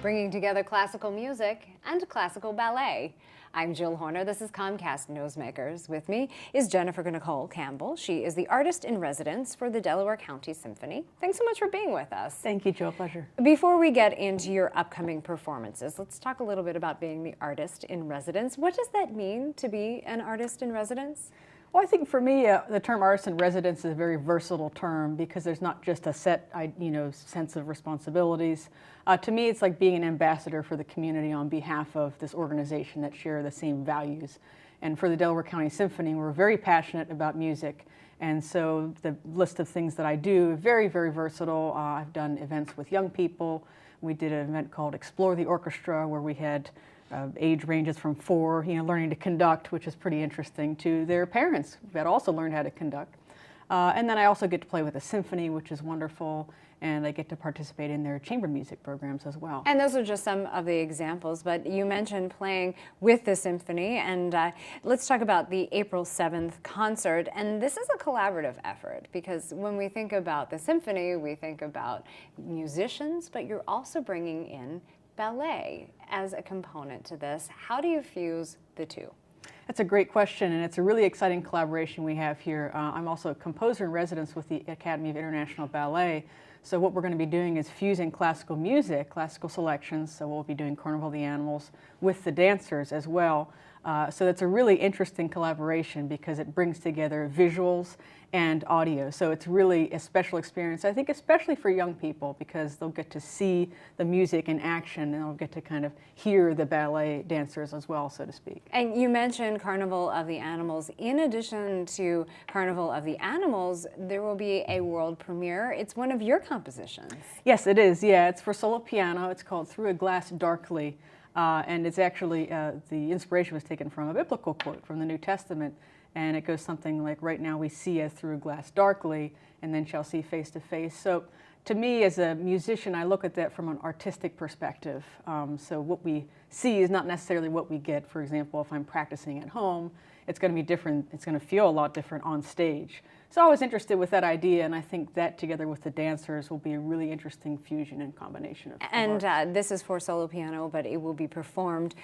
bringing together classical music and classical ballet. I'm Jill Horner. This is Comcast Newsmakers. With me is Jennifer Nicole Campbell. She is the artist in residence for the Delaware County Symphony. Thanks so much for being with us. Thank you, Jill. Pleasure. Before we get into your upcoming performances, let's talk a little bit about being the artist in residence. What does that mean to be an artist in residence? Well, I think for me, the term artist in residence is a very versatile term because there's not just a set, sense of responsibilities. To me, it's like being an ambassador for the community on behalf of this organization that share the same values. And for the Delaware County Symphony, we're very passionate about music. And so the list of things that I do is very, very versatile. I've done events with young people. We did an event called Explore the Orchestra where we had age ranges from 4, learning to conduct, which is pretty interesting, to their parents that also learned how to conduct. And then I also get to play with a symphony, which is wonderful, and I get to participate in their chamber music programs as well. And those are just some of the examples, but you mentioned playing with the symphony, and let's talk about the April 7th concert. And this is a collaborative effort because when we think about the symphony, we think about musicians, but you're also bringing in ballet as a component to this. How do you fuse the two? That's a great question, and it's a really exciting collaboration we have here. I'm also a composer in residence with the Academy of International Ballet. So what we're going to be doing is fusing classical music, classical selections, so we'll be doing Carnival of the Animals with the dancers as well. So it's a really interesting collaboration because it brings together visuals and audio. So it's really a special experience, I think, especially for young people because they'll get to see the music in action and they'll get to kind of hear the ballet dancers as well, so to speak. And you mentioned Carnival of the Animals. In addition to Carnival of the Animals, there will be a world premiere. It's one of your compositions. Yes, it is. Yeah, it's for solo piano. It's called Through a Glass Darkly. And it's actually, the inspiration was taken from a biblical quote from the New Testament, and it goes something like, right now we see as through a glass darkly, and then shall see face to face. So to me, as a musician, I look at that from an artistic perspective. So what we see is not necessarily what we get. For example, if I'm practicing at home, it's going to be different. It's going to feel a lot different on stage. So I was interested with that idea, and I think that together with the dancers will be a really interesting fusion and combination of And this is for solo piano, but it will be performed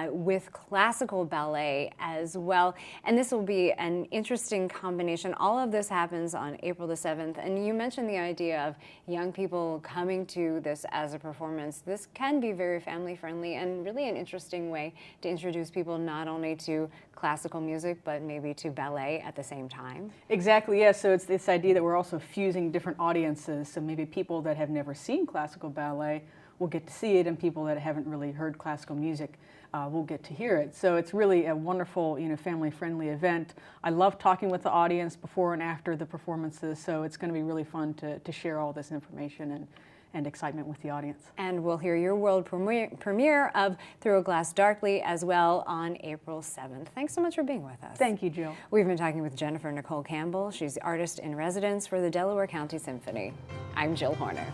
with classical ballet as well. And this will be an interesting combination. All of this happens on April the 7th. And you mentioned the idea of young people coming to this as a performance. This can be very family friendly and really an interesting way to introduce people not only to classical music, but maybe to ballet at the same time. Exactly. Yes, so it's this idea that we're also fusing different audiences. So maybe people that have never seen classical ballet will get to see it, and people that haven't really heard classical music will get to hear it. So it's really a wonderful, family-friendly event. I love talking with the audience before and after the performances, so it's going to be really fun to share all this information and excitement with the audience. And we'll hear your world premiere of Through a Glass Darkly as well on April 7th. Thanks so much for being with us. Thank you, Jill. We've been talking with Jennifer Nicole Campbell. She's the artist in residence for the Delaware County Symphony. I'm Jill Horner.